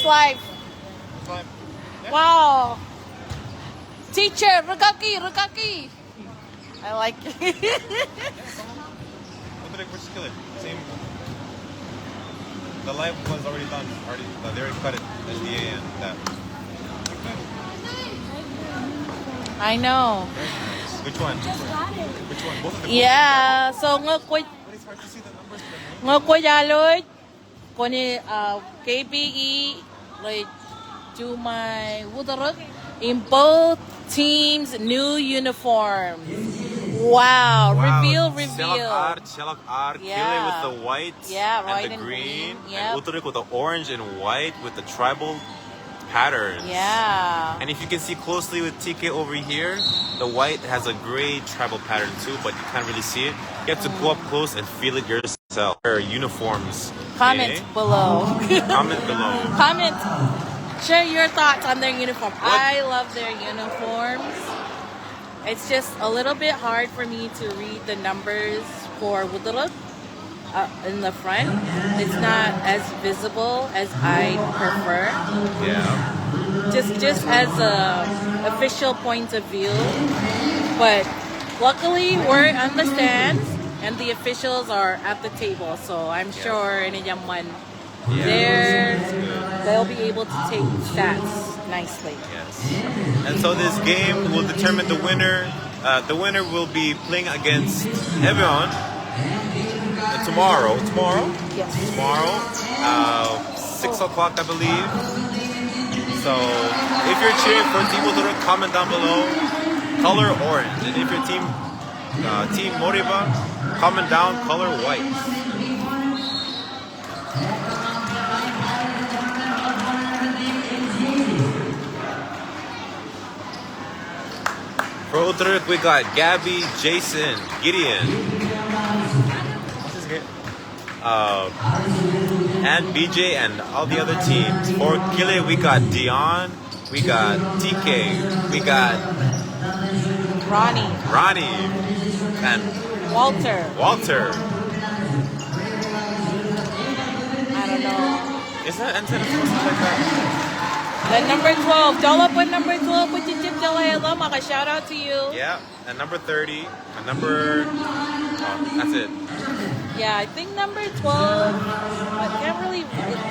life. It's live. Yeah. Wow. Teacher, Rukaki. I like it. Utrok versus Kili. Same. The live one's already done. They already cut it. SDA and that. I know. Which one? Which one? Both of them. Yeah. So But it's hard to see the numbers. Yaloy, koni KBE like to my Utrok in both teams new uniforms. Wow. Reveal. Shelak R, Yeah. Kili with the white White and the and green. Yep. And Utrok with the orange and white with the tribal patterns. Yeah. And if you can see closely with TK over here, the white has a gray tribal pattern too, but you can't really see it. You have to go up close and feel it yourself. Their uniforms. Comment okay? below. Comment below. Comment. Share your thoughts on their uniform. I love their uniforms. It's just a little bit hard for me to read the numbers for Utrok in the front. It's not as visible as I prefer. Yeah. Just as a official point of view. But luckily we're on the stands and the officials are at the table. So I'm sure in a Yaman they'll be able to take stats nicely. Yes. And so this game will determine the winner. The winner will be playing against everyone tomorrow. Yes. Tomorrow, 6 o'clock, I believe. So if you're cheering for Team Utrok, comment down below. Color orange. And if you're Team Moriba, comment down color white. For Utrok, we got Gabby, Jason, Gideon. What's his name? And BJ and all the other teams. For Kili, we got Dion, we got TK, we got Ronnie, and Walter. I don't know. Is that antenna supposed to be like that? The number 12. Dola put number 12 with your tip Dala Maka. Shout out to you. Yeah, and number 30, and number... Oh, that's it. Yeah, I think number 12. I can't really...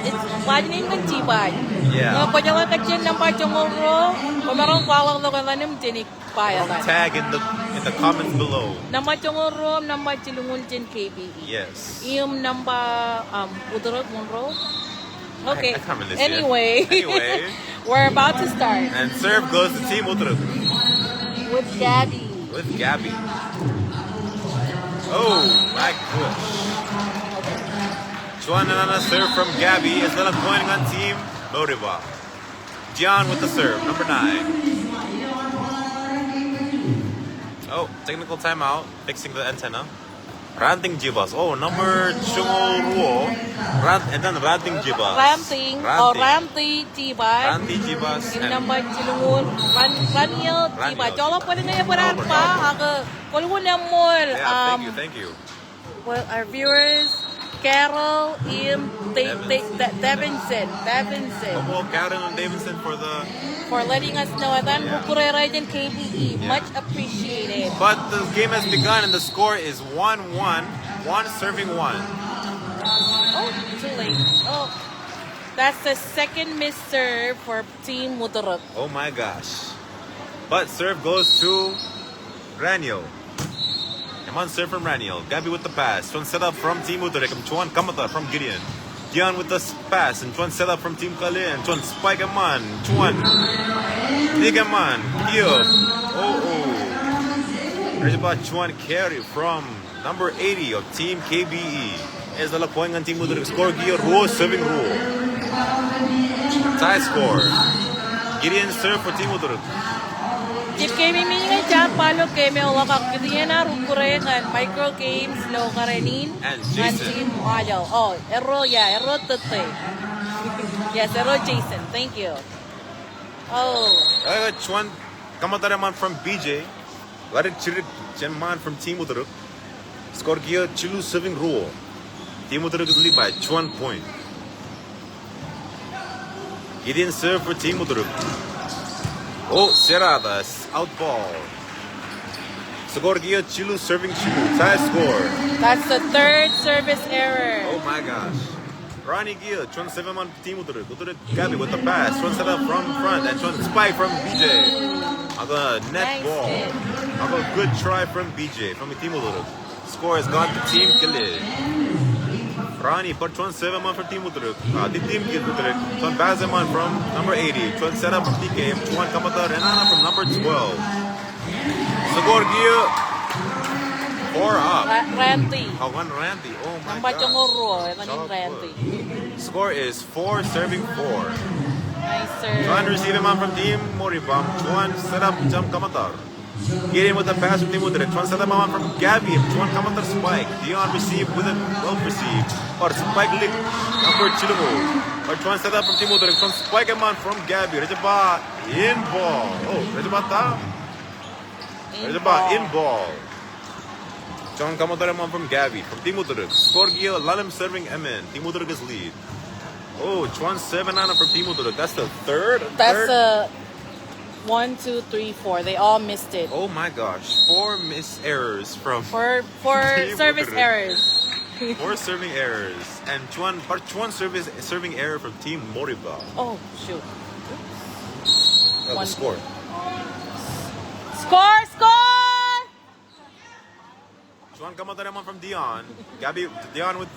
It's why name ng tibay. Yeah. No, pwede lang takyan number tomorrow. Kung meron kwawang lo ka nim tinik paya. Tag in the comments below. Number tomorrow, number tilungul din KBE. Yes. Yung number Utrok Monroe. Okay. I can't really see anyway, we're about to start. And serve goes to Team Utrok. With Gabby. Oh my gosh. Chuan Nana serve from Gabby is then pointing on Team Moriba. Gian with the serve, number 9. Oh, technical timeout, fixing the antenna. Ranting Jibas. Oh, number Chungol and then Ranting Jibas. Ranti Jibas. And number Chilungun. Raniel Jibas. Jolo pwede na yabaran pa. Thank you. Well, our viewers, Carol, Davidson. Carol and Davidson for letting us know that Bukurera and KBE. Much appreciated. But the game has begun and the score is 1-1. One serving one. Oh, too late. Oh, that's the second missed serve for Team Utrok. Oh my gosh. But serve goes to Raniel. Come on, serve from Raniel. Gabby with the pass. Chuan set up from Team Utrok. Chuan Kamata from Gideon. Dion with the pass. And Chuan set up from Team Kali. And Chuan spike a man. Chuan. Dig a man. Here. There's about Chuan carry from number 80 of Team KBE. Is the point on Team Utrok. Score Gio Ruo serving Ruo. Tie score. Gideon serve for Team Utrok. If kami mingi dyan, palo kami wakak kitiyan na rukurengan micro games lo karenin and Jason. Team Mayo. Oh, Ero tete. Yes, Ero Jason. Thank you. Oh. I got Chuan Kamataraman from BJ. Larik Chirik Chenman from Team Utrok. Score Gio Chilu serving Ruo. Team Utrok is lead by 1 point. Gideon serve for Team Utrok. Oh, Seradas, out ball. Score Chilu serving Chilu. Tie score. That's the third service error. Oh my gosh. Ronnie Gia, 27 on Team Utrok. Utrok Gabi with the pass. Trying set up from front and trying spike from BJ. Aga net Nice ball. hit. Aga good try from BJ from Team Utrok. Score has gone to Team Kili. Ronnie put 27 on for Team Utrok. The Team Utrok. Trying Bazaman from number 80. Trying set up from TK. Trying Kamata Renana from number 12. Score Gia. 4 up. Ranty. One Randy. Oh my Nampak yung god. uro, naging Ranty. Score is 4 serving 4. Nice serve. Chuan receive him on from Team Moribam. Chuan set up jump Kamatar. Get in with the pass from Team Utrok. Chuan set up on from Gabi. Chuan Kamatar spike. Dion receive with it well received. Or spike lick number Chilumo. Or Chuan set up from Team Utrok. Chuan spike him on from Gabi. Rajaba in ball. Oh, Rajaba ta. Rajaba in ball. Chuan Kamatar him on from Gabi. From Team Utrok. Score Gil. Lalim serving MN. Team Utrok is lead. Oh, Chuan 7 on from Team Utrok. That's the third? That's a 1, 2, 3, 4. They all missed it. Oh my gosh. 4 miss errors from For Team service Utrok. errors. 4 serving errors. And Chuan serving error from Team Moriba. Oh, shoot. The One. score. Score! Score! Chuan Kamatareman from Dion. Dion with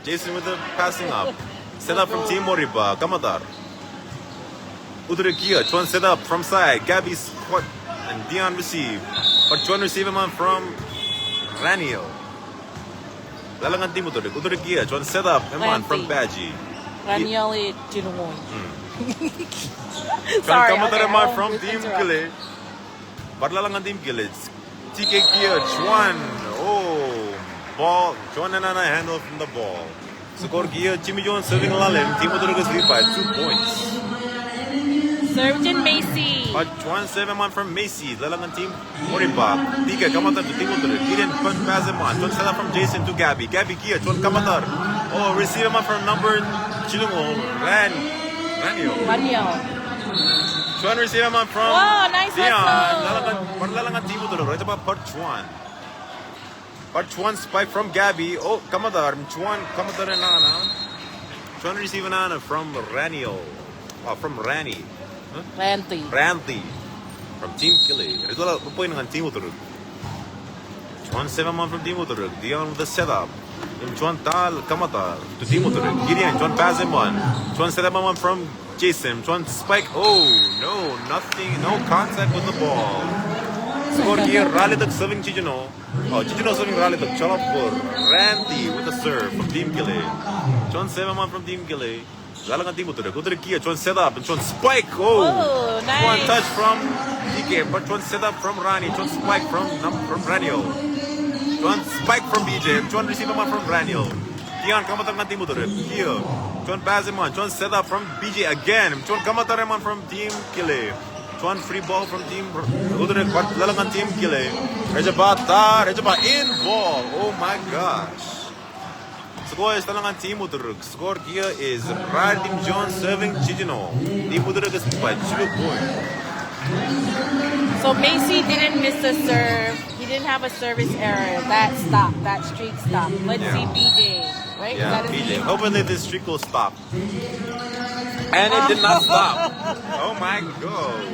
Jason with the passing up. Set up from Team Moriba. Kamatar. Utrok Chuan set up from side. Gabi squat and Dion receive. But Chuan receive him on from Raniel. Lalangan Team Utrok. Utrok Chuan set up him on from Baji. Ranioli Jinumoy. Chuan Sorry. Kamatareman Okay, from I'll Team interrupt. Kili. Barlalangan Team Kili. TK Chuan. Oh, ball. Chuan Nanana handle from the ball. Score Jimmy Jones serving Lalim. Team Utrok is lead by 2 points. Surgeon Macy. But Chuan 7-1 from Macy. Lalangan Team Moriba. Tika Kamatar to Team Utrok. Gideon punch pass him on. Chuan set up from Jason to Gabi. Gabi Kia. Chuan Kamatar. Oh, receive him on from number Chilumo. Ranio. Chuan receive him on from Oh, nice Dion. hustle. Lalangan Team Utrok. Right about Part Chuan. Part Chuan spike from Gabi. Oh, Kamatar. Chuan Kamatar and Nana. Chuan receive an Nana from Ranio. Oh, from Rani. Ranty. Ranty from Team Kili. Ito lang po ng Team Utrok. Chuan 7-1 from Team Utrok. Dion with the setup. Chuan Tal Kamatar to Team Utrok. Gideon. Chuan pass him on. Chuan 7-1 from Jason. Chuan spike. Oh no, nothing. No contact with the ball. Score here. Ralitok serving Chichino. Oh, Chichino serving Ralitok. Chalapur. Ranty with the serve from Team Kili. Chuan 7-1 from Team Kili. Lalangan Team Utrok. Utrok Chuan set up and Chuan spike. Oh, nice. Chuan touch from TK, but Chuan set up from Rani. Chuan spike from Raniel. Chuan spike from BJ. Chuan receive him on from Raniel. Dion Kamatar ng Team Utrok. Here. Chuan pass him on. Chuan set up from BJ again. Chuan Kamatar him on from Team Kili. Chuan free ball from Team Utrok. Lalangan Team Kili. Rejaba in ball. Oh my gosh. Score is talangan Team Utrok. Score here is Radim John serving Chichino. Team Utrok is by 2 points. So Macy didn't miss a serve. He didn't have a service error. That stopped. That streak stopped. Let's see BJ. Right? Yeah, That is BJ. Hopefully this streak will stop. And it did not stop. Oh my god.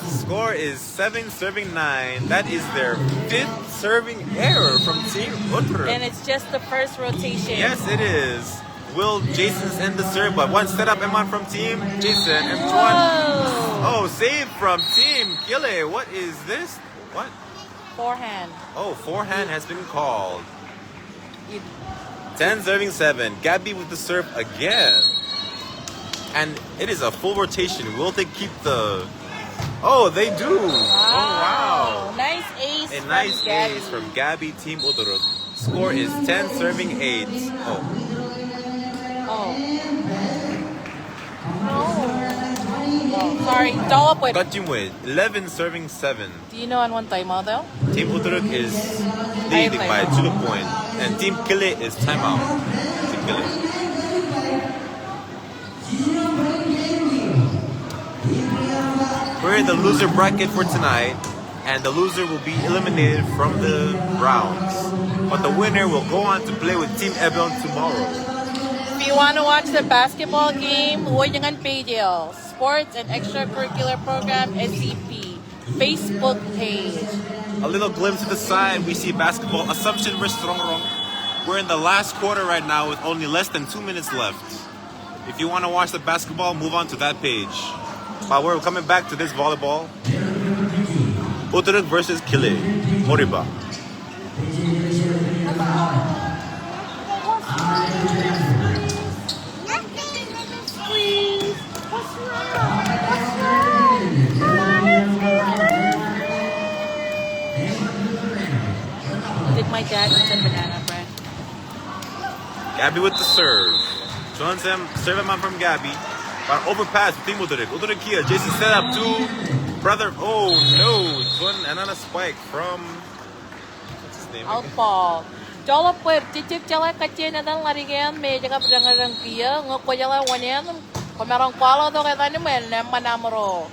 Score is 7 serving 9. That is their 5th serving error from Team Utrok. And it's just the first rotation. Yes, it is. Will Jason's end the serve, but one set up M1 from Team Jason and one. Oh, save from Team Kili. What is this? What? Forehand. Oh, forehand has been called. You- 10 serving 7. Gabi with the serve again. And it is a full rotation. Will they keep the... Oh, they do. Oh, wow. Nice ace. A from nice Gabby. ace from Gabi Team Utrok. Score is 10 serving 8. Oh. Oh. No. Oh, sorry. Daw po. Got you with 11 serving 7. Do you know on one timeout though? Team Utrok is leading by 2 points. And Team Kili is timeout. Team Kili. generate the loser bracket for tonight, and the loser will be eliminated from the rounds. But the winner will go on to play with Team Ebon tomorrow. If you want to watch the basketball game, huwag niyang PDL. Sports and Extracurricular Program, SCP. Facebook page. A little glimpse to the side, we see basketball Assumption versus Rongrong. We're in the last quarter right now with only less than 2 minutes left. If you want to watch the basketball, move on to that page. While we're coming back to this volleyball, Utrok versus Kili, Moriba. Please. What's wrong? What's wrong? Did my dad eat some banana bread? Gabby with the serve. Joins him, serve him on from Gabby. But overpass, Team Utrok. Utrok here, Jason set up two. Brother, oh no. Another spike from, what's his name? Outball. Jolo puer, cicip cala kacien dan lari gan me jaga pedang pia ngokoyala wanen komerong palo to kata ni men manamro.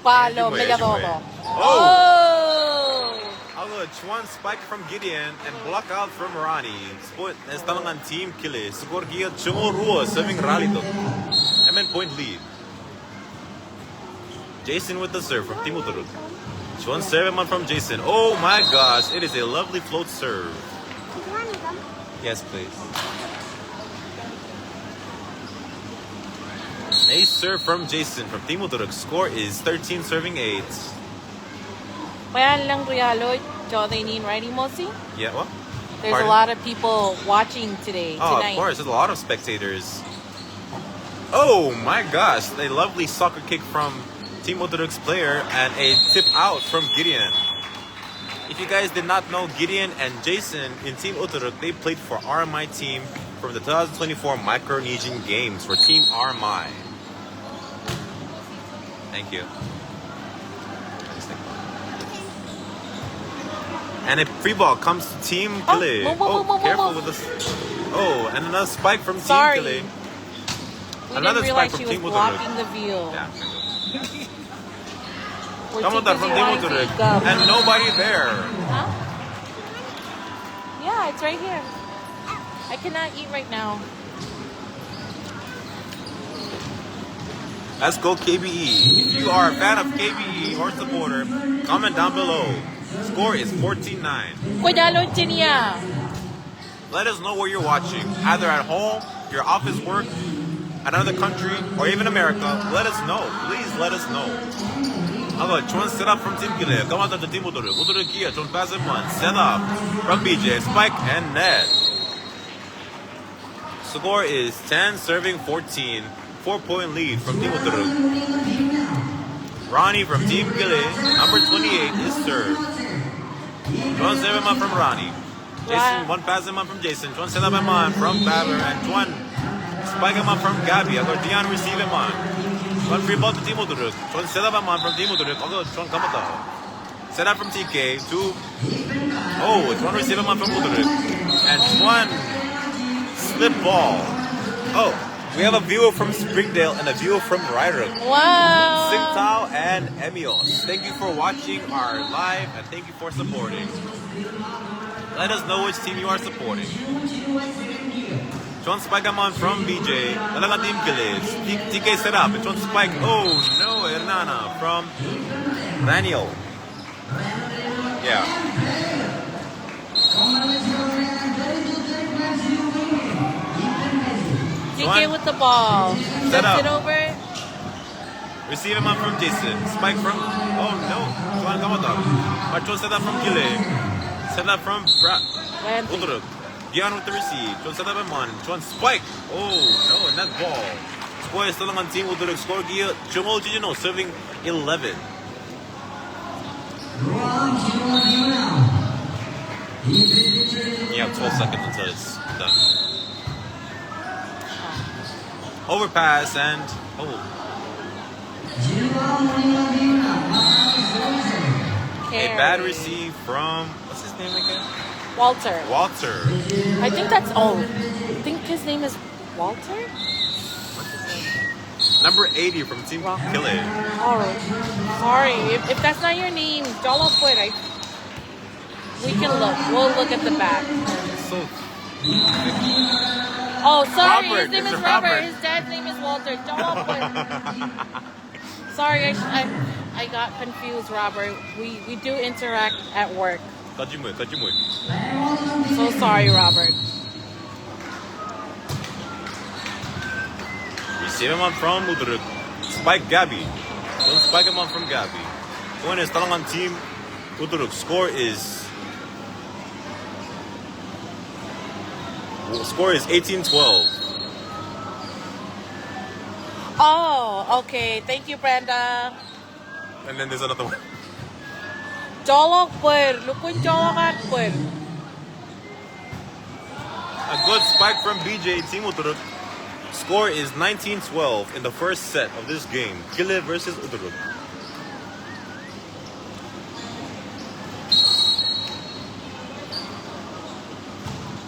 Palo me jaga. Oh! Although Chuan spike from Gideon and block out from Ronnie. Sport installing on Team Kili. Score here, Chungo Rua serving Ralito. And point lead. Jason with the serve from Team Utrok. Chuan serve him from Jason. Oh my gosh, it is a lovely float serve. Yes, please. Ace serve from Jason from Team Utrok. Score is 13 serving 8. Kaya lang Rialo, Jodainin, right, Mosi? Yeah, what? There's Pardon? a lot of people watching today, Oh, tonight. of course, there's a lot of spectators. Oh my gosh, a lovely soccer kick from Team Utrok's player and a tip out from Gideon. If you guys did not know, Gideon and Jason in Team Utrok, they played for RMI team from the 2024 Micronesian Games for Team RMI. Thank you. And a free ball comes to Team Kili. Careful with this. Oh, and another spike from Team Kili. We Another didn't spike realize from she was Team Utrok. blocking the view. Yeah. We're Come too on, from busy Team wanting to Utrok. eat gum. And nobody there. Huh? Yeah, it's right here. I cannot eat right now. Let's go KBE. If you are a fan of KBE or supporter, comment down below. Score is 14-9. Cuidado, Tinia. Let us know where you're watching. Either at home, your office work, another country, or even America. Let us know. Please let us know. Hello, Chuan set up from Team Kili. Come on to the Team Utrok. Utrok here. Chuan pass him one. Set up from BJ. Spike and net. Score is 10 serving 14. 4-point lead from Team Utrok. Ronnie from Team Kili. Number 28 is served. Chuan serve him up from Ronnie. Jason, one pass him up from Jason. Chuan set up him on from Baber. And Chuan spike him up from Gabby. Dion receive him on. One free ball to Team Utrok. Chuan set up him on from Team Utrok. Although Chuan come out. Set up from TK. Chuan receive him on from Utrok. And Chuan slip ball. Oh, we have a viewer from Springdale and a viewer from Ryder. Wow. Singtao and Emios. Thank you for watching our live and thank you for supporting. Let us know which team you are supporting. Chuan spike him on from BJ. Talagang Team Kili. TK set up. Chuan spike. Oh no, Hernana from Daniel. Yeah. TK with the ball. Set up. Flips it over. Receive him up from Jason. Spike from. Oh no. Chuan come out. But Chuan set up from Kili. Set up from Utrok. Dion with the receive. Chuan set up him on. Chuan spike. Oh no, and that ball. Score is still on Team Utrok. Score gear. Chumol Jijino serving 11. You have 12 seconds until it's done. Overpass and a bad receive from what's his name again? Walter. Walter. I think that's all. I think his name is Walter? Number 80 from Team Wow. Kili. Oh, sorry. If that's not your name, Dolo Put, we can look. We'll look at the back. So Oh, sorry. Robert, His name is Mr. Robert. Robert. His dad's name is Walter. Dolo Put. Sorry, I got confused, Robert. We do interact at work. Kajimuy. So sorry, Robert. Receive him on from Utrok. Spike Gabby. Don't spike him on from Gabby. Point is talong on Team Utrok. Score is 18-12. Oh, okay. Thank you, Brenda. And then there's another one. Dolo Put. Lukun Dolo Put. A good spike from BJ, Team Utrok. Score is 19-12 in the first set of this game. Kili versus Utrok.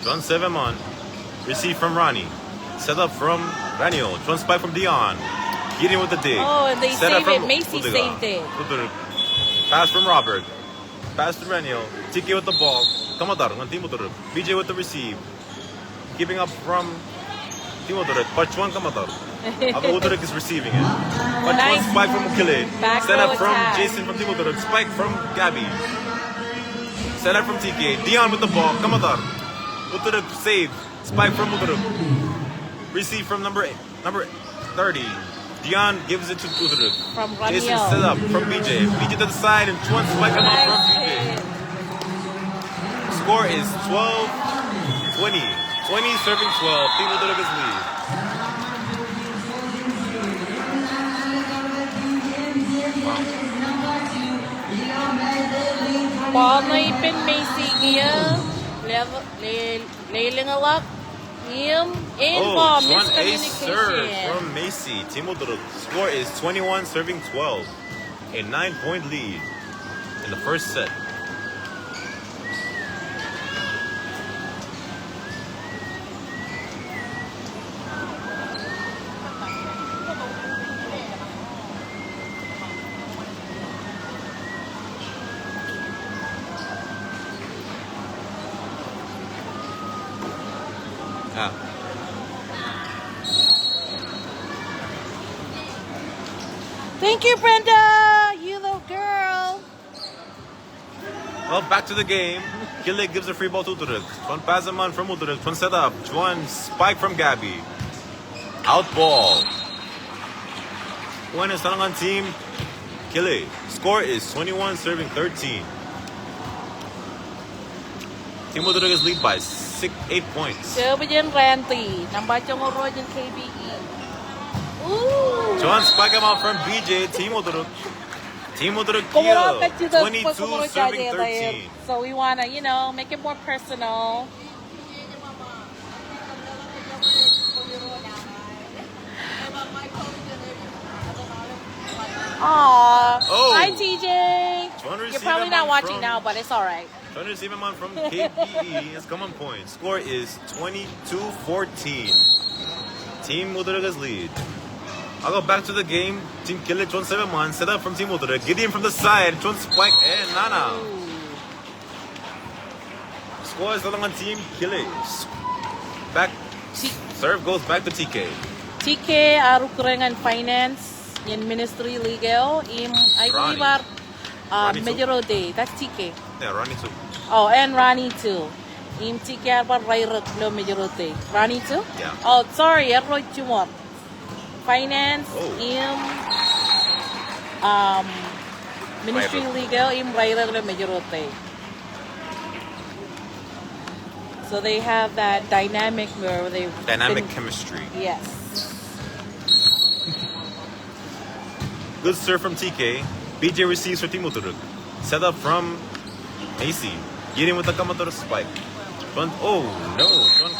John Sevemon. Receive from Ronnie. Set up from Raniel. John spike from Dion. Getting with the dig. Oh, and they Set up saved from it. Macy Utrok. saved it. Utrok. Pass from Robert. Pass to Raniel. TK with the ball. Kamadar on Team Utrok. BJ with the receive. Keeping up from Team Utrok. Pachuan Kamadar. Although Utrok is receiving it. Pachuan Nice. spike from Ukile. Back Set row up from attack. Jason from Team Utrok. Spike from Gabby. Set up from TK. Dion with the ball. Kamadar. Utrok save. Spike from Utrok. Receive from number 30. Dion gives it to Utrok. From Jason Raniel. set up from BJ. BJ to the side and Chuan spike him up from BJ. Nice. Score is 12-20. 20 serving 12. Team Utrok is lead. Ball na ipin Macy Gia. Lailing a lock. Him in ball. Chuan ace serve Miscommunication. from Macy. Team Utrok. Score is 21 serving 12. A 9-point lead in the first set. Ah. Thank you, Brenda. You little girl. Well, back to the game. Kili gives a free ball to Utrok. Chuan pass him on from Utrok. Chuan set up. Chuan spike from Gabby. Out ball. One is starting on Team Kili. Score is 21 serving 13. Team Utrok is lead by 8 points. เจอไปยืนแรนตีนำบาจงโรยยืน KBE Ooh. Chuan spike him out from BJ. Team Utrok. Team Utrok Kumurot ka kill. to the 22 serving 13. So we want to, make it more personal. Aww. Oh. Hi, TJ. Chuan You're receive probably him not on watching from- now, but it's all right. Trying to receive him on from KBE. It's come on point. Score is 22-14. Team Utrok's lead. I'll go back to the game. Team Kili, Chuan 7-1. Set up from Team Utrok. Gideon from the side. Chuan spike and Nana. Score is on Team Kili. Back. Serve goes back to TK. TK, Arukurengan Finance, in Ministry Legal, I Ronnie. believe Ronnie too. Major Day. That's TK. Yeah, Ronnie too. Oh, and Ronnie too. TK arba Rairot lo Major Day. Ronnie too? Yeah. Oh, sorry, Roy Tumor. Finance, Oh. Ministry Rairot. Legal, Rairot lo Major Day. So they have that dynamic where they Dynamic chemistry. Yes. Good serve from TK. BJ receives for Team Utrok. Set up from AC. Getting with the Kamador spike. Oh no.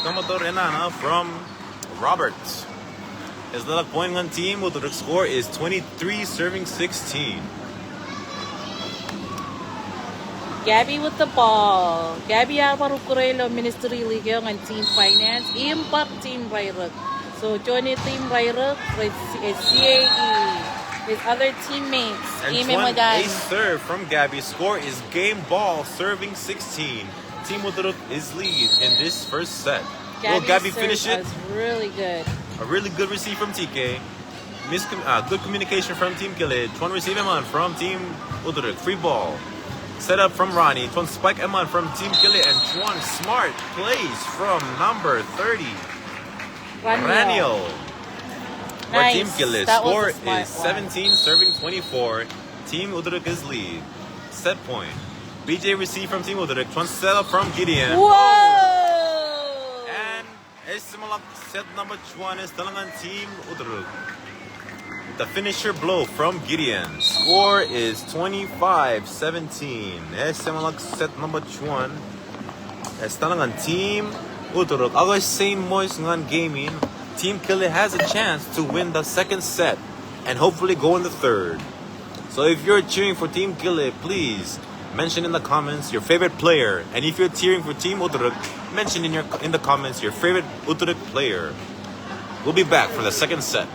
Kamador Enana from Robert. His little point on Team Utrok. Score is 23 serving 16. Gabby with the ball. Gabby Alvaro Correlo, Ministry Legal and Team Finance. Impart Team Rairot. So join the team Bayruk with CAE. His other teammates. And Ime one Madan. ace serve from Gabby. Score is game ball, serving 16. Team Utrok is lead in this first set. Will Gabby finish it? Was really good. A really good receive from TK. Good communication from Team Kili. One receive Eman from Team Utrok. Free ball. Set up from Ronnie. One spike Eman from Team Kili. And one smart plays from number 30. Raniel. For Nice. Team Kili. That Score was a smart is 17, serving 24. Team Utrok is lead. Set point. BJ receive from Team Utrok. One set up from Gideon. Whoa! And Esimalak set number 1 is Talangan Team Utrok. The finisher blow from Gideon. Score is 25-17. Esimalak set number 1 is Talangan Team Utrok. Agay same moist ngan gaming. Team Kili has a chance to win the second set and hopefully go in the third. So if you're cheering for Team Kili, please mention in the comments your favorite player. And if you're cheering for Team Utrok, mention in the comments your favorite Utrok player. We'll be back for the second set.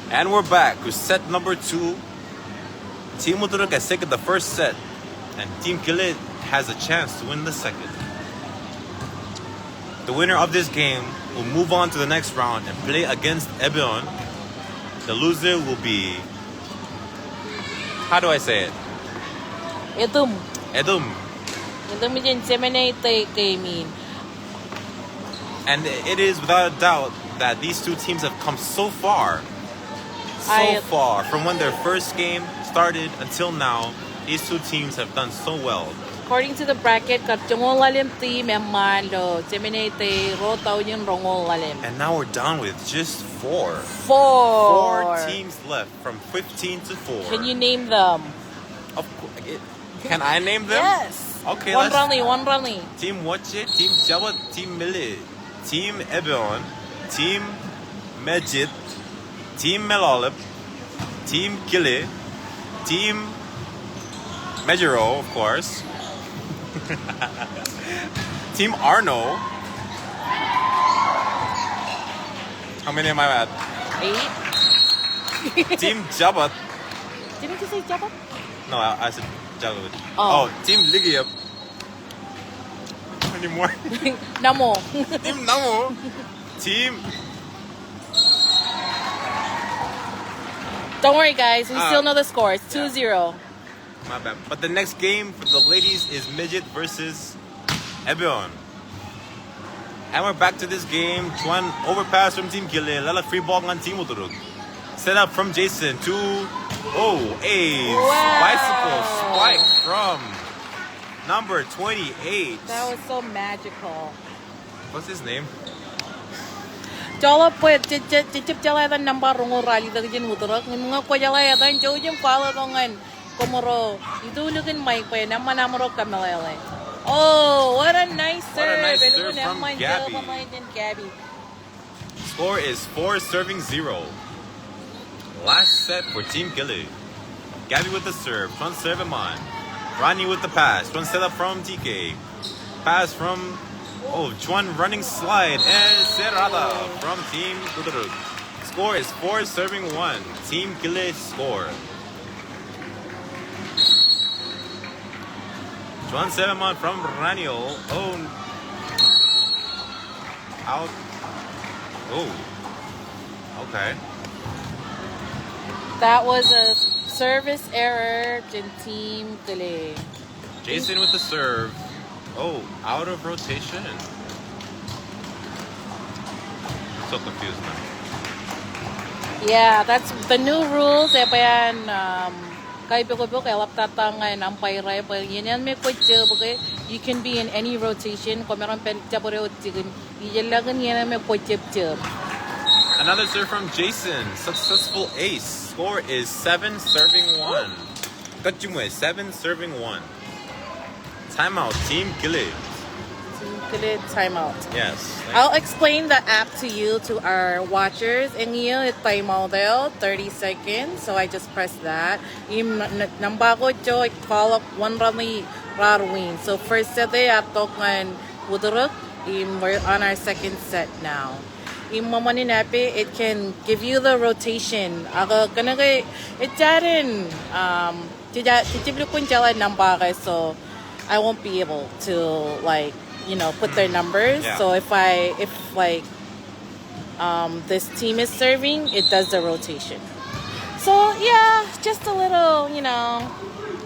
And we're back with set number 2. Team Utrok has taken the first set, and Team Kili has a chance to win the second. The winner of this game will move on to the next round and play against Ebion. The loser will be... How do I say it? Edum. Edum. Edum din Seminate Gaming. And it is without a doubt that these two teams have come so far. Far. From when their first game started until now, these two teams have done so well. According to the bracket, katjongolalim team and malo, Teminete, Rotaunian Rongolalim. And now we're down with just four. Four teams left from 15 to 4. Can you name them? Can I name them? Yes. Okay, one runly. Team Wache, Team Jawad, Team Mili, Team Ebeon, Team Mejit, Team Melalip, Team Kili, Team Mejiro, of course. Team Arno. How many am I at? 8. Team Jabat. Didn't you say Jabat? No, I said Jabat. Oh. Team Ligiap. Any more? Namo. Team Namo. Team. Don't worry, guys. We still know the score. It's 2-0. My bad. But the next game for the ladies is Midget versus Ebeon. And we're back to this game. One overpass from Team Kili. Lala free ball on Team Utrok. Set up from Jason to bicycle spike from number 28. That was so magical. What's his name? Jolo pues cicip jala tan nambar rungo rali tak jen Utrok. Mga ko jala ya tan jauh jem follow dongan komoro. Itu lukin mic pa nama namro kamelele. Oh, what a nice serve! What a nice serve from Gabby. Score is 4 serving 0. Last set for Team Kili. Gabby with the serve. Front serve Iman. Rani with the pass. One set up from TK. Pass from Juan running slide. And Serrada from Team Utrok. Score is 4 serving 1. Team Kili score. Juan Seveman from Raniel. Out. Okay. That was a service error in Team Kili. Jason with the serve. Out of rotation. So confused now. Yeah, that's the new rules. You can be in any rotation. Another serve from Jason. Successful ace. Score is 7 serving 1. 7 serving 1. Timeout. Team Kili. Timeout. Yes. I'll explain the app to you, to our watchers. And you, it's timeout 30 seconds. So I just press that. Nambago jo, I call up one runly Rarwin. So first set atok Utrok. We're on our second set now. It can give you the rotation. So I won't be able to put their numbers. Yeah. So if this team is serving, it does the rotation. So yeah, just a little,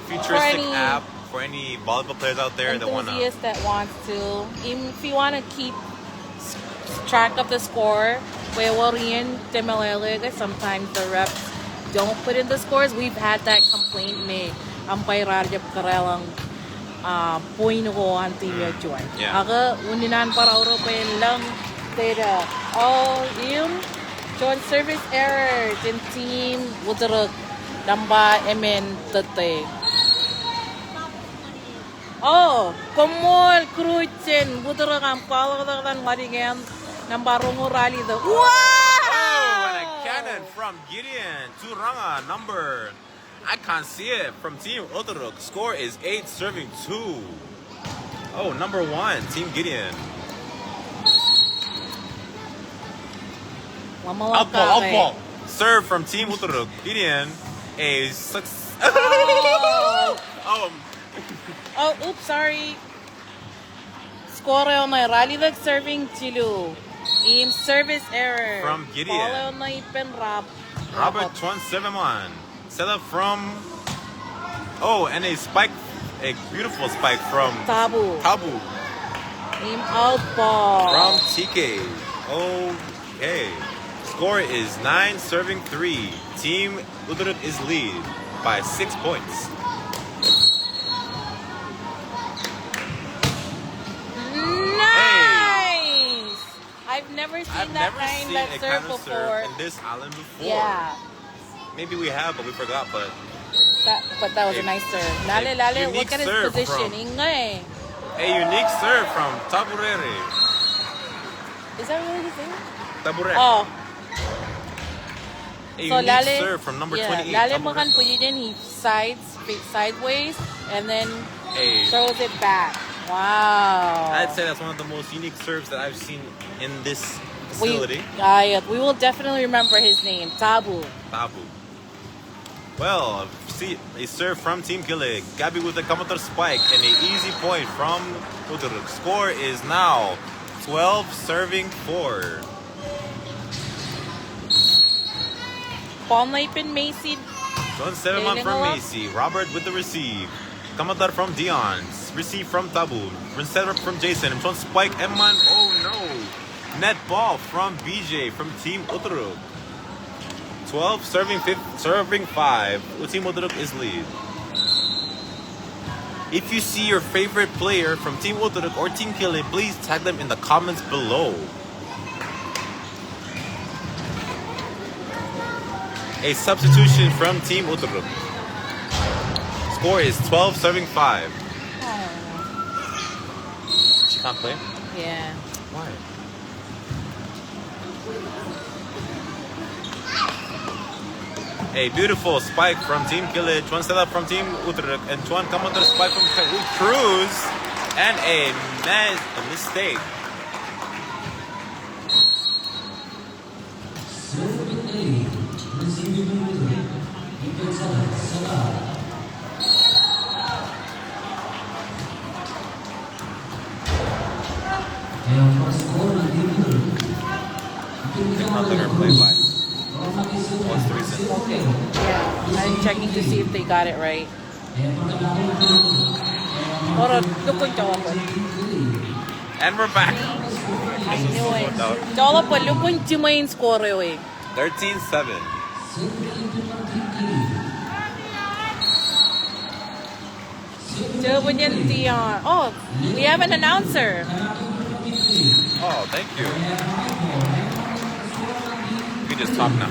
futuristic app for any volleyball players out there that want to. That wants to. Even if you want to keep track of the score, sometimes the reps don't put in the scores. We've had that complaint made. Point ko anti Juan. Aga uninan para European lang data. John service error in Team Utrok. Namba tate. Komol Kruchen Utrok ang paladan marigan namba rongo rally the. Wow! And a cannon from Gideon to Ranga number. I can't see it from Team Utrok. Score is 8 serving 2. Number 1, Team Gideon. Up ball. Serve from Team Utrok. Gideon, a success. Oops, sorry. Score on my rally the serving Chilu. Service error. From Gideon. Robert Chuan Seveman. Set up from and a spike, a beautiful spike from Tabu. Team out ball. From TK. Okay. Score is 9 serving 3. Team Utrok is lead by 6 points. Nice! I've never seen I've that never kind seen that a serve kind of before. serve in this island before. Yeah. Maybe we have, but we forgot. But That was a nice serve. Lale, Lale, look at his unique serve positioning. Eh. a unique serve from Taburere. Is that really his name? Taburere. Oh. A So unique Lale, serve from number 28. Lale Taburere. mo kan pwedeng he sideways and then Hey. throws it back. Wow. I'd say that's one of the most unique serves that I've seen in this we facility. will definitely remember his name, Tabu. Tabu. Well, see, a serve from Team Kili. Gabby with a counter spike and an easy point from Utrok. Score is now 12 serving 4. Pawnlipin Macy. John 7 man from Macy. Robert with the receive. Kamatar from Dion. Receive from Tabu. Setup from Jason. John spike Emman. Oh no. Net ball from BJ from Team Utrok. 12 serving 5. Team Utrok is lead. If you see your favorite player from Team Utrok or Team Kili, please tag them in the comments below. A substitution from Team Utrok. Score is 12 serving 5. She can't play? Yeah. Why? A beautiful spike from Team Kili, Chuan setup from Team Utrok, and Chuan counter spike from Cruz, and a mistake. Not let her play by. What's the reason? Okay. Yeah. I'm checking to see if they got it right. And we're back. I knew it. Dolo po, lupon mo yung score eh. 13-7. Oh, we have an announcer. Oh, thank you. You can just talk now.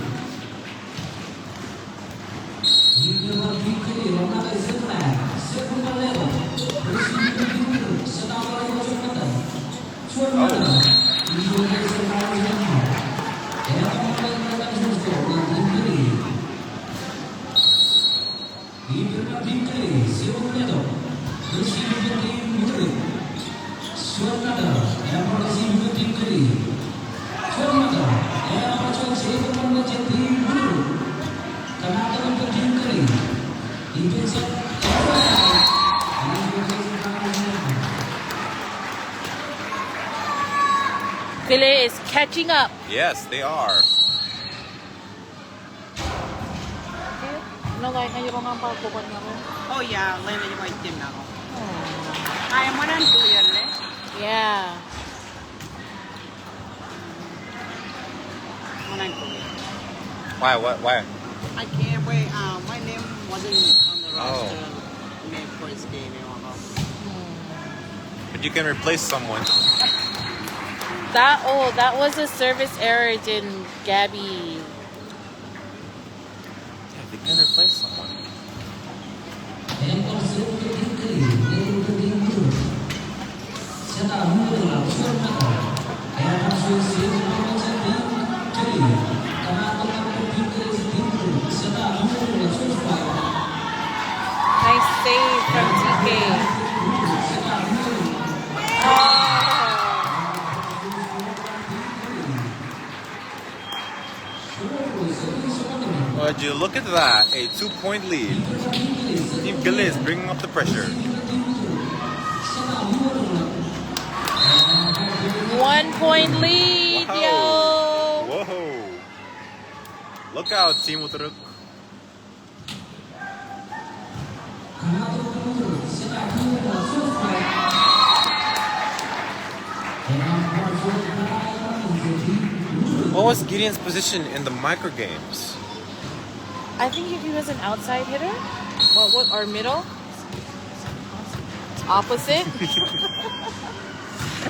Kili is catching up. Yes, they are. Oh yeah, Lena, you might dim now. I am one and two years. Yeah. One and two. Why? Why? I can't wait. My name wasn't on the roster. Oh. Name first game. But you can replace someone. That was a service error in Gabby. Yeah, they can replace someone. Nice save from TK. Would you look at that? A 2-point lead. Team Kili is bringing up the pressure. 1 point lead, yo. Whoa. Look out, Team Utrok. What was Gideon's position in the micro games? I think if he was an outside hitter, or middle, opposite.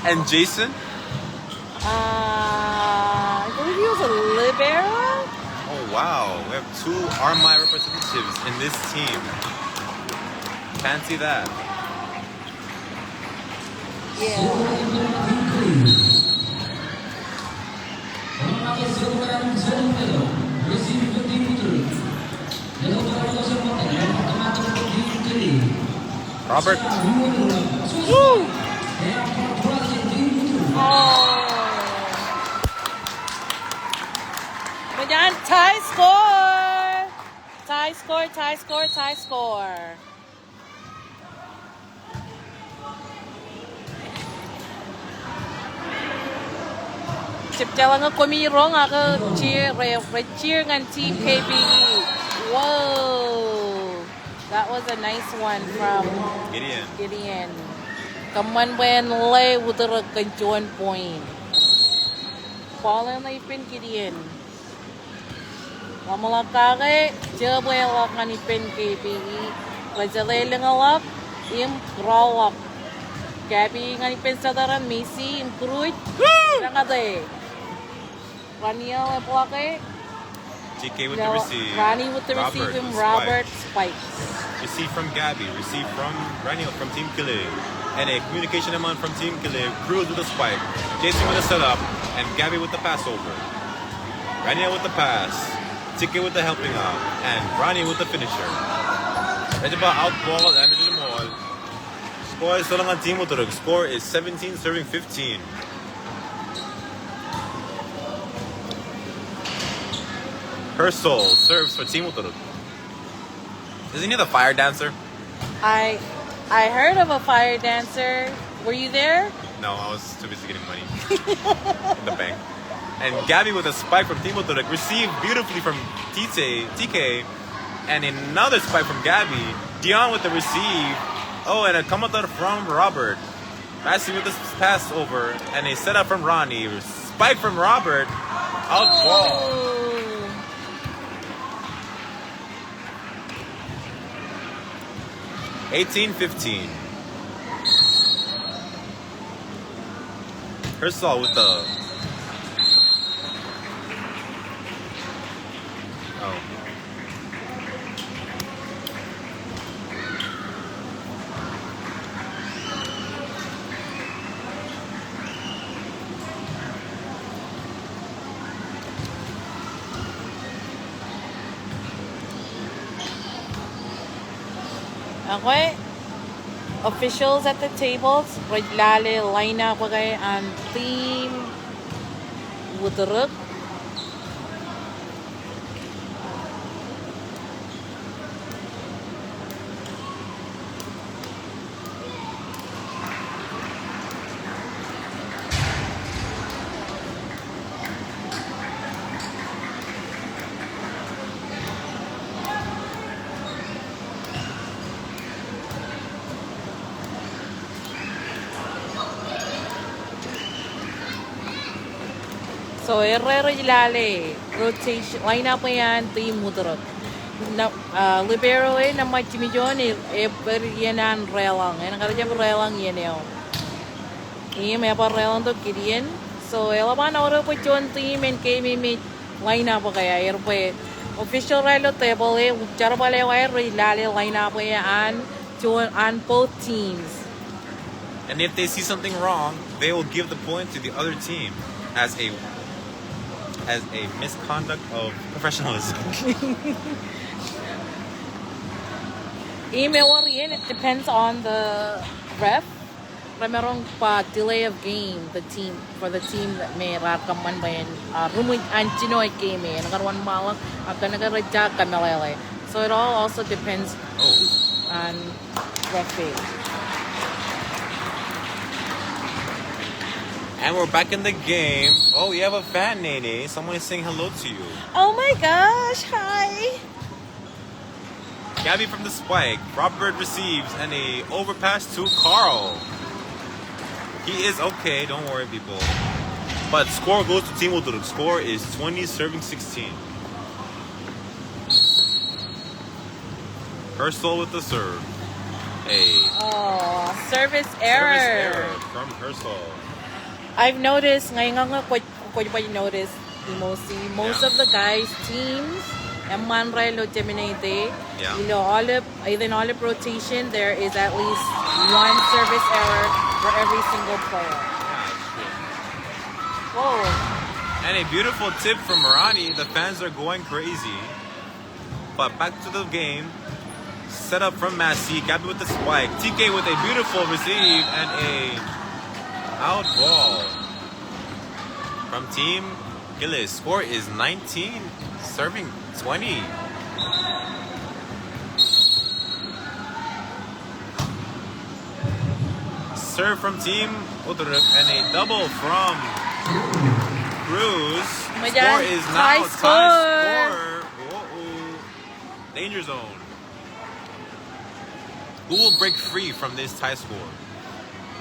And Jason? I believe he was a libero. Oh wow, we have two RMI representatives in this team. Fancy that. Yeah. Robert. Woo! Oh. Ganyan, tie score! Tie score, tie score, tie score. Chipjalang ako mirong ako cheer ngan team KBE. Whoa! That was a nice one from Gideon. Kaman when lay with a conjoin point. Fallen na ipin Gideon. Mamalakake, jabwelak nga ipin KBE. Lajalay alap, im rawak. Gabi nga ipin sa daran, Macy, im kruit. Nakade. Raniel and Plake. TK with the receive. Rani with the receive him. Robert Spikes. Receive from Gabby. Receive from Raniel from Team Kili. And a communication amount from Team Kili. Cruz with the spike. Jason with the setup. And Gabby with the pass over. Raniel with the pass. TK with the helping out. And Rani with the finisher. Medyo ba out ball and medyo mall. Score is still on Team Utrok. Score is 17 serving 15. Persol serves for Team Utrok. Isn't he the fire dancer? I heard of a fire dancer. Were you there? No, I was too busy getting money in the bank. And Gabby with a spike from Team Utrok received beautifully from TK. And another spike from Gabby. Dion with the receive. Oh, and a commentator from Robert. Massey with the pass over. And a setup from Ronnie. Spike from Robert. Out ball. 18-15. Persol with the... Oh. Okay. Officials at the tables, reglale line up okay on Team Utrok. So, irre-reglale, rotation, line up yan, Team Utrok. Libero na may timidyon, yanan relang. Yan ang karajab relang yan yun. May pa relang to Gideon. So, elaban oro po yun team and kami may line up kaya. Irpe, official relo table cara bale reglale line up yan on both teams. And if they see something wrong, they will give the point to the other team as a misconduct of professionalism. It depends on the ref. Merong pa delay of game the team that may rakaman ba yan rumit antinoy game eh nakarwan malak akan nagaradya kamelele. So it all also depends on referee. And we're back in the game. Oh, you have a fan, Nene. Someone is saying hello to you. Oh my gosh, hi. Gabby from the spike. Robert receives and a overpass to Carl. He is okay. Don't worry, people. But score goes to Team Utrok. Score is 20 serving 16. Herschel with the serve. Hey. Oh, service error. Service error from Herschel. I've noticed, ngayon nga ko ba notice, most of the guys' teams, and Manrelo Terminate, Yeah. you know, all of rotation, there is at least one service error for every single player. Whoa. And a beautiful tip from Marani. The fans are going crazy. But back to the game. Set up from Massey. Gabby with the spike. TK with a beautiful receive and a out ball from Team Gillis. Score is 19, serving 20. Serve from Team Utrok and a double from Cruz. Score is now tie score. Uh-oh. Danger zone. Who will break free from this tie score?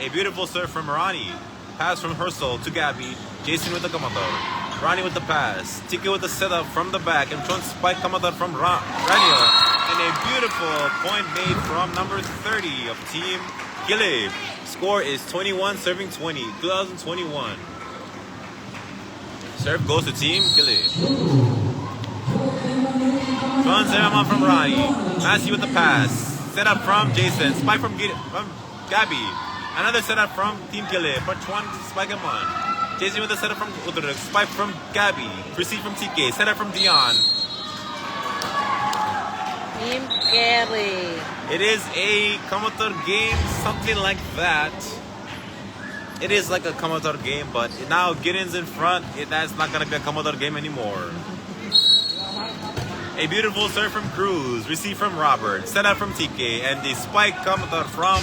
A beautiful serve from Marani. Pass from Herschel to Gabby. Jason with the Kamador. Rani with the pass. Tika with the setup from the back. And front spike Kamador from Raniel. And a beautiful point made from number 30 of Team Gile. Score is 21, serving 20. 2021. Serve goes to Team Gile. John Zeraman from Rani. Massey with the pass. Set up from Jason. Spike from Gabby. Another setup from Team Gile. But one spike him on. Jason with the setup from Utrok. Spike from Gabby. Receive from TK. Setup from Dion. Team Kelly. It is a Commodore game, something like that. It is like a Commodore game, but now Gideon's in front. That's not going to be a Commodore game anymore. A beautiful serve from Cruz. Receive from Robert. Set up from TK. And the spike Commodore from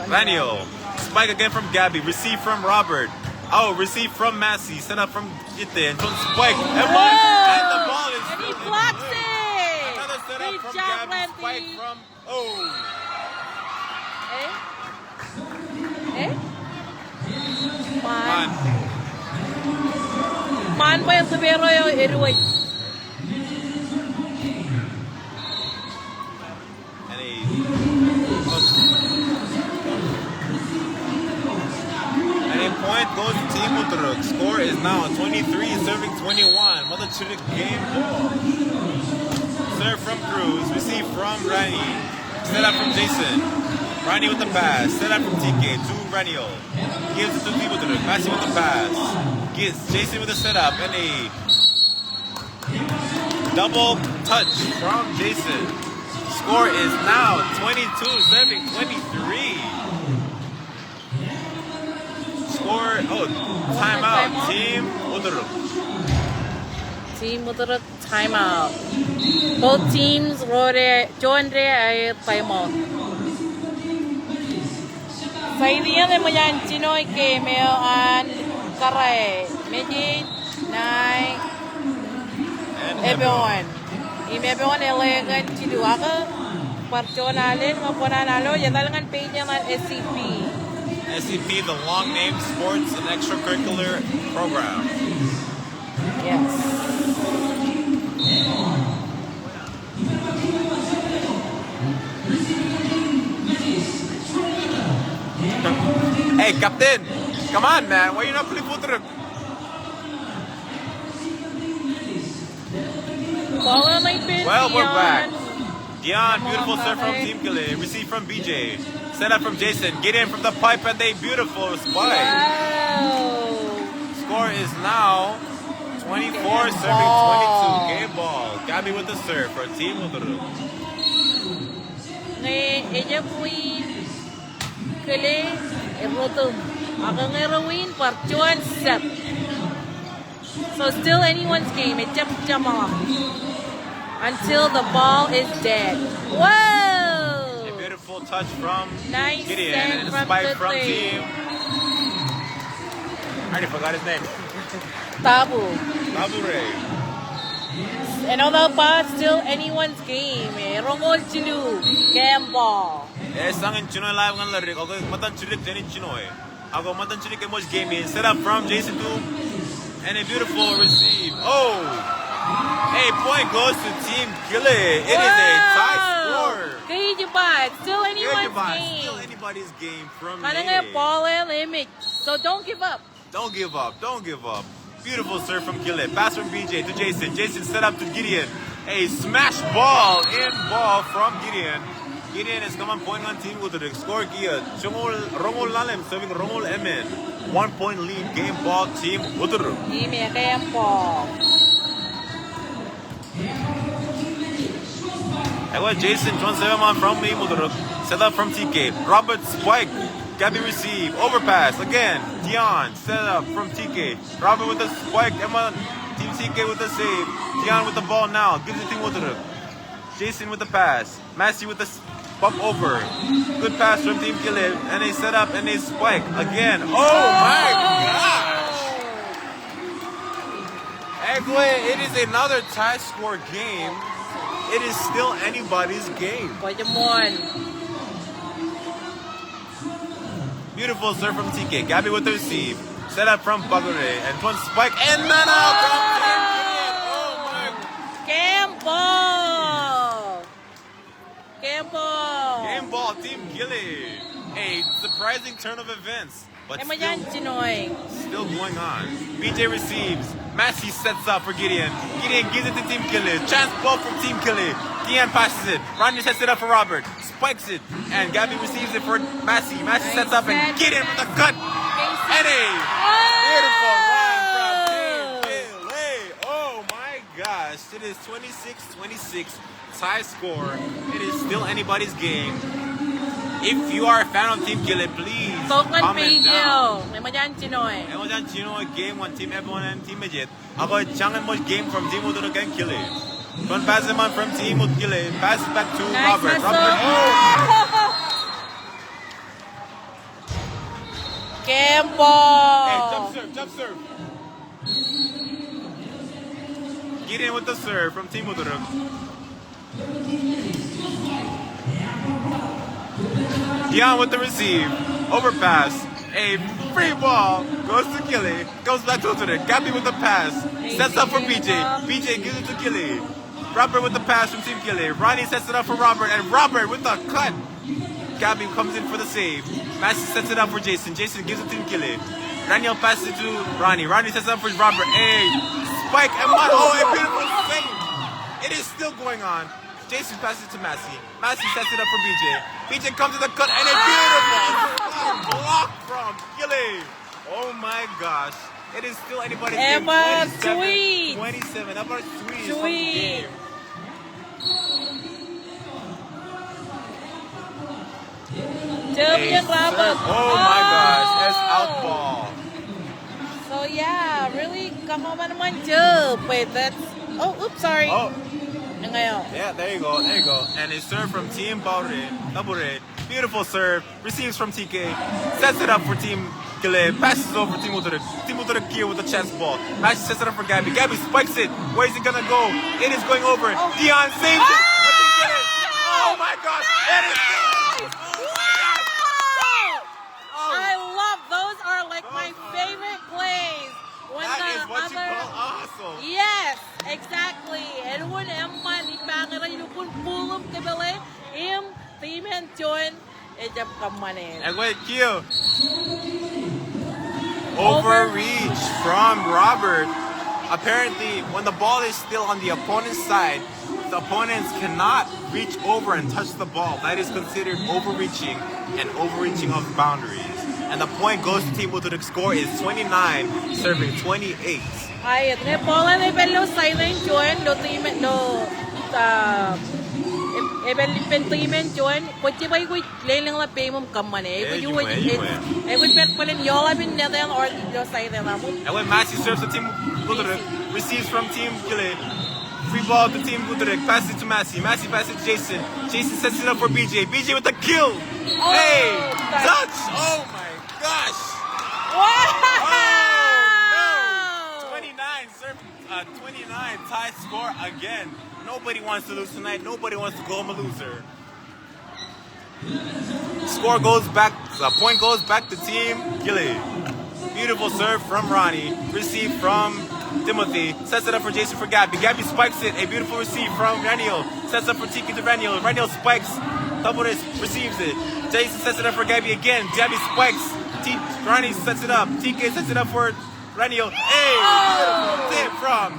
Raniel. Spike again from Gabby. Receive from Robert. Oh, receive from Massey. Set up from Ite. And from Spike. And the ball is... And he blocks it! Another set up Great from job, Gabby. Lenty. Spike from... Oh! Eh? Man. Man pa yung tubero yung iruway. And a point goes to Team Utrok. Score is now 23, serving 21. Mother Chirik game ball. Serve from Cruz. Receive from Rani. Set up from Jason. Rani with the pass. Set up from TK to Raniel. Gives it to Team Utrok. Massey with the pass. Gives Jason with the setup. And a double touch from Jason. Score is now 22, serving 23. Score, timeout. Team Utrok. Team Utrok timeout. Both teams joined a timeout. Sa idea de mo yan, Chinoy que meo an karay. Medyo nai everyone. Everyone elegan chiluaka. Parchonalin, maponanalo, yadalangan page niya man SCP. SCP, the long name Sports and Extracurricular Program. Yes. Hey, Captain! Come on, man. Why you not playing Utrok? Well, we're back. Dion, beautiful serve from Team Kili. Receive from BJ. Set up from Jason. Get in from the pipe and a beautiful spike. Wow. Score is now 24, serving 22. Game ball. Gabby with the serve for Team Utrok. Ella fui kele rotum. Akang heroin parchuan set. So still anyone's game. It jump off until the ball is dead. Whoa! A beautiful touch from Nice Gideon send and a from spike the from thing. Team. I already forgot his name. Tabu. Tabure. And although pa, still anyone's game. Rongol Chilu. Game ball. Sang in Chinoy live ngan larik. Okay, matan chilik jani Chinoy. Ako matanchini kay Moj Gaming. Set up from Jason to and a beautiful receive. Oh! A point goes to Team Kili. It is a tie score. It's still anyone's game. Still anybody's game from Kanang me. ball and image. So don't give up. Don't give up. Don't give up. Beautiful serve from Kili. Pass from BJ to Jason. Jason set up to Gideon. A smash ball in ball from Gideon. Gideon is coming point on team with the score gear. Rongol Lalem serving Rongol Emen. 1 point lead game ball team Utrok. Team Tempo. That was Jason John Severman from me Utrok. Set up from TK. Robert Spike. Gabby receive. Overpass again. Dion set up from TK. Robert with the spike. Emma Team TK with the save. Dion with the ball now. Gives it to Utrok. Jason with the pass. Massey with the bump over. Good pass from Team Kili. And they set up and they spike again. Oh my gosh! Anyway, it is another tie score game. It is still anybody's game. Beautiful serve from TK. Gabby with the receive. Set up from Bagure. And one spike. And Nana from Team Kili. Oh my. Game ball, Team Kili. A surprising turn of events. But still going on. BJ receives. Massey sets up for Gideon. Gideon gives it to Team Kili. Chance ball from Team Kili. Dion passes it. Ronnie sets it up for Robert. Spikes it. And Gabby receives it for Massey. Massey sets up and Gideon with a cut. And a beautiful run from Team Kili. Oh my gosh. It is 26-26. Tie score. It is still anybody's game. If you are a fan of Team Kili, please comment down. Ewan Chino game on Team Everyone and Team Midget. Ako Changan Moj game from Team Utrok and Kili. One pass him on from Team Kili. Pass it back to Robert. Game ball. Hey, jump serve. Get in with the serve from Team Utrok. Dion with the receive. Overpass. A free ball. Goes to Kili. Goes back to Utrok. Gabby with the pass. Sets up for BJ. BJ gives it to Kili. Robert with the pass from Team Kili. Ronnie sets it up for Robert. And Robert with the cut. Gabby comes in for the save. Massey sets it up for Jason. Jason gives it to Team Kili. Daniel passes it to Ronnie. Ronnie sets it up for Robert. A spike and one. Oh, a beautiful save. It is still going on. Jason passes it to Massey. Massey sets it up for BJ. BJ comes to the cut and a beautiful block from Kili. Oh my gosh. It is still anybody's game. 27. Emma Sweet is from the game. Oh my gosh. It's out ball. So yeah, really kakama naman job. Wait, that's... Oh, oops, sorry. Oh. Yeah, there you go. And a serve from Team Tabure. Beautiful serve. Receives from TK. Sets it up for Team Kili. Passes over Team Utrok. Team Utrok here with the chance ball. Match sets it up for Gabby. Gabby spikes it. Where is it gonna go? It is going over. Dion saves it. Get it. Oh my gosh. It is. I love those. Are like my favorite plays. When that is what you call awesome. Yes, exactly. And when Emma ni Pangera yung pulum kebele, team and join, ejap kamane. And wait, Q. Overreach from Robert. Apparently, when the ball is still on the opponent's side, the opponents cannot reach over and touch the ball. That is considered overreaching and overreaching of boundaries. And the point goes to Team Utrok. Score is 29, serving 28. Ay, ito na bola na ibelo silent join, lo team team join. Pwede ba yung lelang la pay mo kamane? Would bet pala yola bin neden or lo silent la mo. And when Massey serves the Team Utrok, receives from Team Kili. Free ball to Team Utrok. Passes it to Massey. Massey passes to Jason. Jason sets it up for BJ. BJ with the kill. Hey, touch. Oh my gosh! Wow! Oh no! 29 tie score again. Nobody wants to lose tonight. Nobody wants to go home a loser. Score goes back, point goes back to Team Kili. Beautiful serve from Ronnie. Receive from Timothy. Sets it up for Jason for Gabby. Gabby spikes it. A beautiful receive from Raniel. Sets up for Tiki to Raniel. Raniel spikes. Double this. Receives it. Jason sets it up for Gabby again. Gabby spikes. Ronnie sets it up. TK sets it up for Raniel. Hey! Beautiful tip from...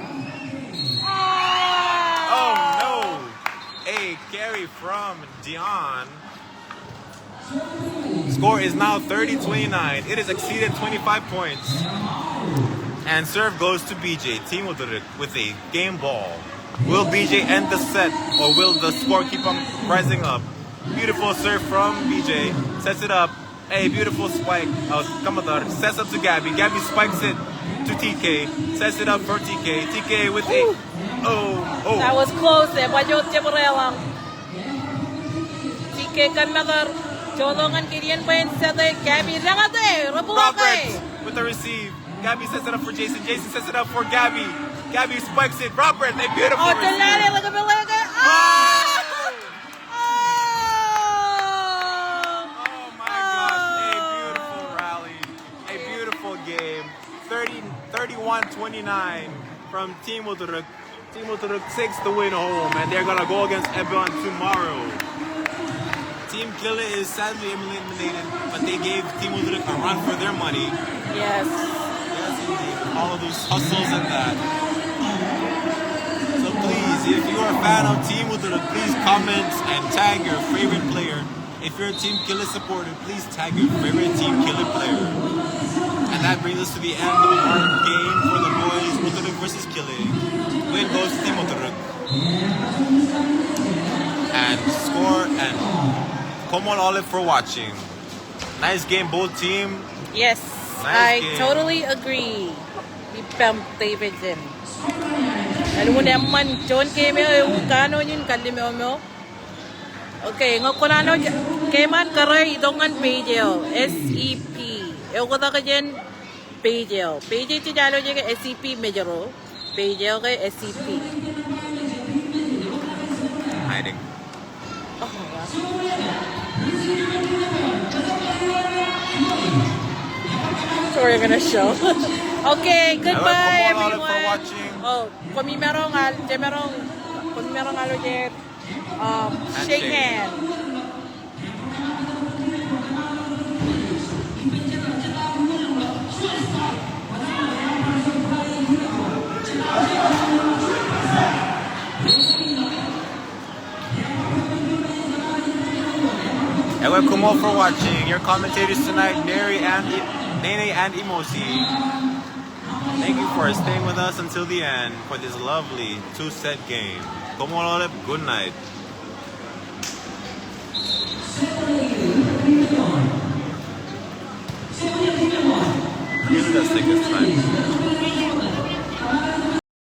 Oh no! A carry from Dion. Score is now 30-29. It has exceeded 25 points. And serve goes to BJ. Team Utrok with a game ball. Will BJ end the set or will the score keep on rising up? Beautiful serve from BJ. Sets it up. A beautiful spike. Kamadar sets up to Gabby. Gabby spikes it to TK. Sets it up for TK. TK with a... Oh. That was close eh. Bajot lang. TK Kamadar. Jolongan Gideon Wayne said Gabby Robert with the receive. Gabby sets it up for Jason. Jason sets it up for Gabby. Gabby spikes it. Robert, a beautiful receive. Oh my gosh, a beautiful rally. A beautiful game. 31-29 from Team Utrok. Team Utrok takes the win home and they're gonna go against Ebon tomorrow. Team Kili is sadly eliminated, but they gave Team Utrok a run for their money. Yes. Yes, indeed. All of those hustles and that. So please, if you are a fan of Team Utrok, please comment and tag your favorite player. If you're a Team Kili supporter, please tag your favorite Team Kili player. And that brings us to the end of our game for the boys, Utrok versus Kili. Win goes to Team Utrok. And score and come on Olive for watching. Nice game, both team. Yes, Nice I game. totally agree. We pumped David in. Alam mo naman, John Keme, kano yun kalime mo? Okay, ngakunano keman karay idongan pejeo SEP. Ewan ko ta ka dyan pejeo. Pejeo ti jalo dyan ka SEP medyo. Pejeo kay SEP. Hiding. Oh my God. So we're gonna show. Okay, goodbye Come on, Olive, everyone. for watching. Oh, kami merong alo dyan, shake hand. And welcome all for watching. Your commentators tonight, Nene and Emosi. Thank you for staying with us until the end for this lovely two-set game. Come on, Olive. Good night. Really does take its time.